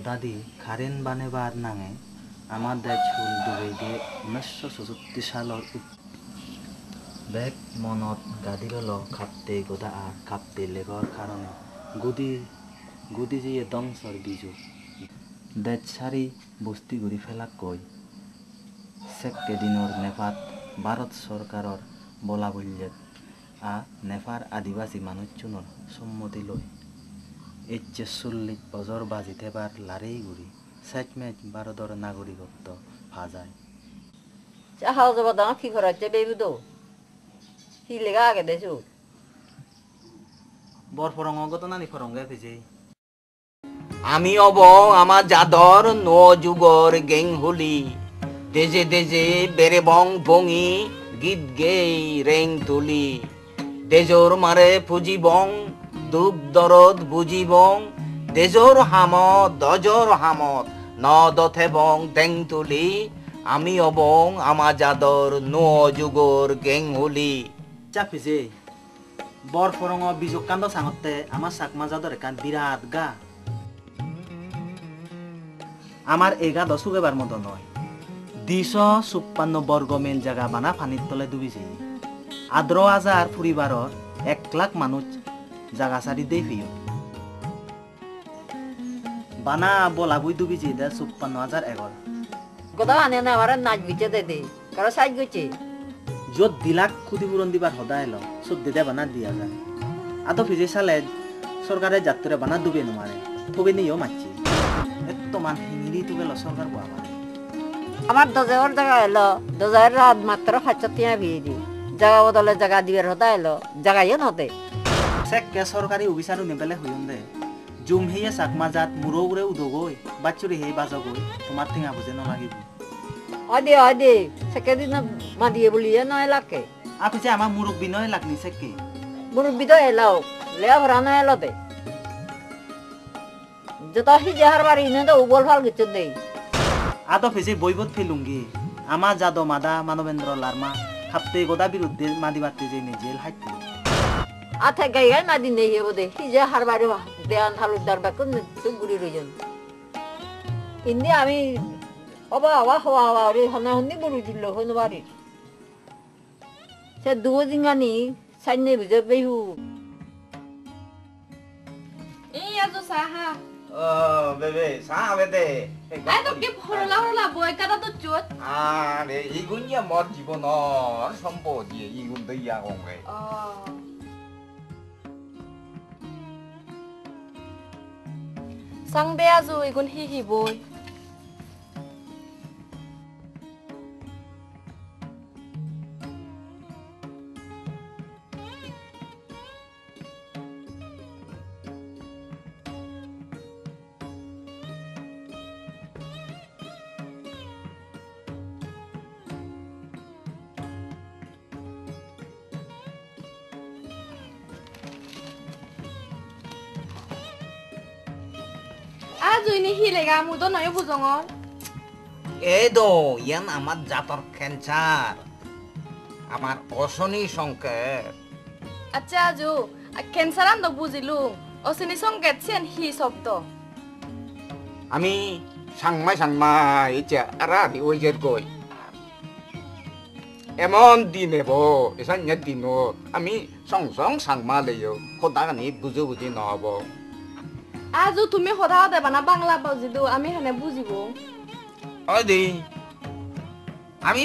গদাদি খাৰেন বানেবাৰ নাঙে আমাৰ দেশ হুল ডুবে দিয়ে 1964 সালৰ বেগ মনত গাদিৰল খাপতে গদা আৰ খাপতে লেগৰ কাৰণে গুদি যিয়ে দংচৰ বিজু দেশ সাৰি বস্তি ঘূৰি ফেলাক কৈ চেক কেদিনৰ নেপাত ভাৰত চৰকাৰৰ বলা বল্যত নেপাৰ আদিবাসী মানুহজনৰ সম্মতি লৈ 41 বছৰ বাজি থেবাৰ লাৰেই ঘূৰি চেকমেট ভাৰতৰ নাগৰিকত্ব ভাজায় চাহাও যাব দাও কি করাচ্ছে বেবি দো কি লেগা আগে দেছো বর ফরঙ্গত নানি ফরঙ্গে ফিজে আমি অব আমার জাদর ন যুগর গেং হলি দেজে দেজে বেরে বং বঙি গীত গেই রেং তুলি দেজর মারে ফুজিবং দুঃখ দরদ বুঝিবং দেজর হামত দজর হামত ন দথেবং দেং তুলি আমি অবং আমার জাদর ন যুগর গেং হলি চা ফিজে বর ফরঙ্গ বিজোগ কাণ্ড সাঙতে আমার চাকমা যাদর একান বিরাট গা আমার এগা দশক এবার মতো নয় 256 বর্গ মেল জায়গা বানা পানির তলে ডুবিছে 18,000 পরিবারর 1 লাখ মানুষ জায়গা সারি দেই ফিও বানা বলা বই ডুবিছে 56,000 একর গদা আনে না আমার নাচ গিছে দে কারো সাইজ গিছে যত দিলাক ক্ষতিপূরণ দিবার সদা এলো সব দেদে বানা দিয়া যায় আতো ফিজে সালে সরকারের যাত্রা বানা ডুবে নোয়ারে তবে নিয়েও মারছি এত মান হিঙ্গি তুবে সরকার বয়া মানে আমার দজার জায়গা এলো দজার রাত মাত্র 5 টিয়া বিয়ে দি জায়গা বদলে জায়গা দিবার হতা এলো জায়গায় নতে সেকে সরকারি অফিসারও নেবেলে হইম দে জুম হেয়ে চাকমা জাত মুরো উড়ে উদগই বাচ্চুরি হেই বাজগই তোমার ঠেঙা বুঝে নালাগিব অদে সেকেদিন মাদিয়ে বলিয়ে নয় লাকে আপিছে আমার মুরব্বী নয় লাগনি সেকে মুরব্বি তো এলাও লেয়া ভরা নয় এলোতে যত হি যাহার বাড়ি নে তো উবল ফাল গিছে দেই আতো ফিজে বইবত ফেলুঙ্গি আমার যাদো মাদা মানবেন্দ্র লার্মা খাপতে গোদা বিরুদ্ধে মাদিবাতে যে জেল হাইতে আথা গাই গাই মাদি নেই হেবো দে হি যাহার বাড়ি দেয়ান হালুদার বাকুন চুগুড়ি রইজন ইন্দি আমি অবা হওয়া রে হনা হন্নি বড় দিল হন বাড়ি সে দুও জিঙ্গানি সাইনে বুঝে বেহু এই আজো সাহা বেবে সাবেদে আই তো কি হরলা বই কাটা তো চোট আরে ইগুনিয়া মর জীবনর সম্পত্তি ইগুন দইয়া গঙ্গে সাংবে আজো ইগুন হি বই আজো ইনি হিলেগা মুদো নয় বুজঙর এই দো ইয়ান আমার জাতর ক্যান্সার আমার অশনি সংকেত আচ্ছা আজো ক্যান্সার আন বুঝিলু অসিনি সংকেত সেন হি শব্দ আমি সাংমাই ইচ্ছা আরারি ওইজের কই এমন দিন এব এসান দিন আমি সাংমা লেও খোদাগানি বুঝি নহব আজো তুমি সদা দেবা না বাংলা বুঝিলু আমি হেনে বুঝিব ওই দি আমি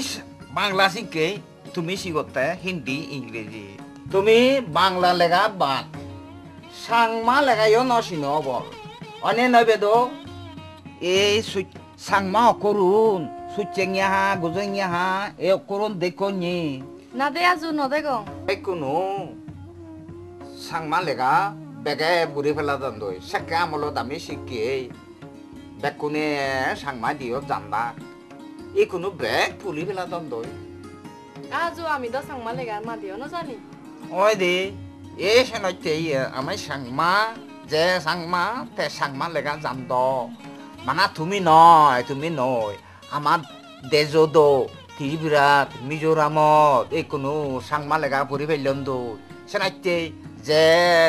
বাংলা শিখে তুমি শিখতে হিন্দি ইংরেজি তুমি বাংলা লেখা বাদ সাংমা লেখাইও নচিন বল অনে নবে দো এই সাংমা অকরুন সুচেঙিয়া হা গুজেঙিয়া হা এই অকরুন দেখো নি না দে আজো নদে গো কোনো সাংমা লেখা বেগে বুড়ি ফেলা দই সেকে আমলত আমি শিখি বেকুনে সাংমা দিও জানবা এই কোনো বেগ পুলি ফেলা দই আজো আমি তো সাংমা লেগা মা দিও না জানি ওই দি এই সেনতে আমি সাংমা যে সাংমা তে সাংমা লেগা জানদ মানা তুমি নয় আমার দেজদ ত্রিপুরাত মিজোরামত এই কোনো সাংমা লেগা পড়ি ফেললেন দই সেনাইতে যে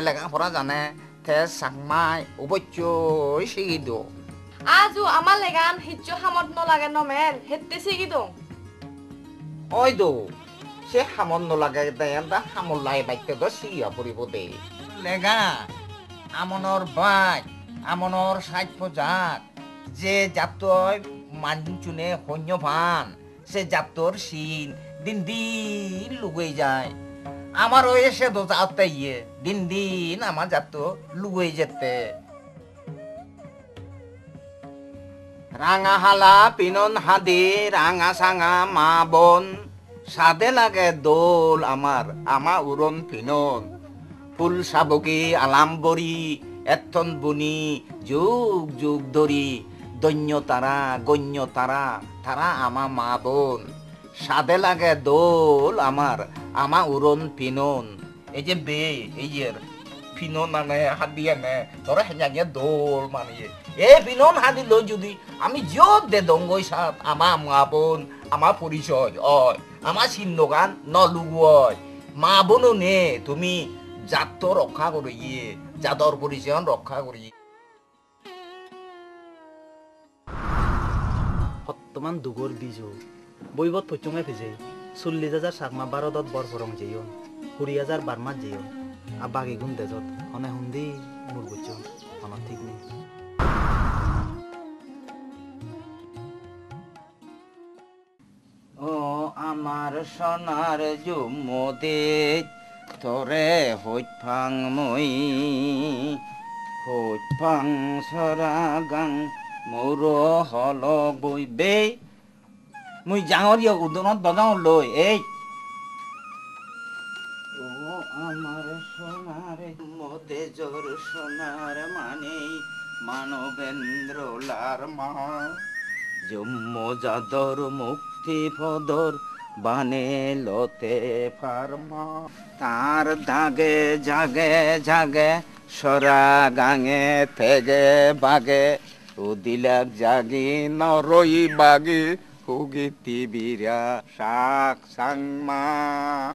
লেখা পড়া জানে তে সাংমাই অবশ্যই শিখি দো আজও আমার লেগান হিচ্চো হামত নলাগে নমেন হেতেছি কি দং ওই দো সে হামন নলাগে দেন দা হামল লাই বাইতে তো সিয়া পড়িব দে লেগা আমনর বাই আমনর সাইড প্রজাত যে জাতয় মানচুনে হন্য ভান সে জাতর সিন দিন দিন লুগই যায় আমার ওই এসে তো যাতে ইয়ে দিন দিন আমার জাত লুগই যেতে রাঙা হালা পিনন হাদি রাঙা সাঙা মা বোন সাদে লাগে দোল আমার আমা উরন পিনন ফুল সাবকি আলাম্বরি এথন বুনি যুগ যুগ ধরি দৈন্য তারা গণ্য তারা তারা আমা মা বোন সাদে লাগে দোল আমার আমা উরন পিনন এই যে বে এই পিনন মানে হাদি এনে তোরা হেঁয়া দোল মানে এই পিনন হাদি লৈ যদি আমি যত দে দঙ্গই সাত আমা মা বোন আমার পরিচয় অয় আমার চিহ্নগান নলুগয় মা বোনও নে তুমি জাত রক্ষা করি জাতর পরিচয় রক্ষা করি বর্তমান দুগর বিজু বইবত পচুঙে ফিজে 40,000 সাগমা 12 বরফরং যেয়ন 20,000 বারমাত যেয়ন আর বাকি গুণ দেজত হনে হুন্দি মুর বুঝছো আমার ঠিক নেই ও আমার সোনার জুমদে তোরে হইত ফাং মই হইত ফাং সরা গাং মোর হল বইবে মুই জাঙরিয়া উদনত বাগাও লই এই ও আমার সোনার মতে জোর সোনার মানে মানবেন্দ্র লার মা জম্ম যাদর মুক্তি পদর বানে লতে ফার্মা তার দাগে জাগে জাগে সরা গাঙে থেগে বাগে উদিলাক জাগি নরই বাগি হুগি তিবিরা শাক সাংমা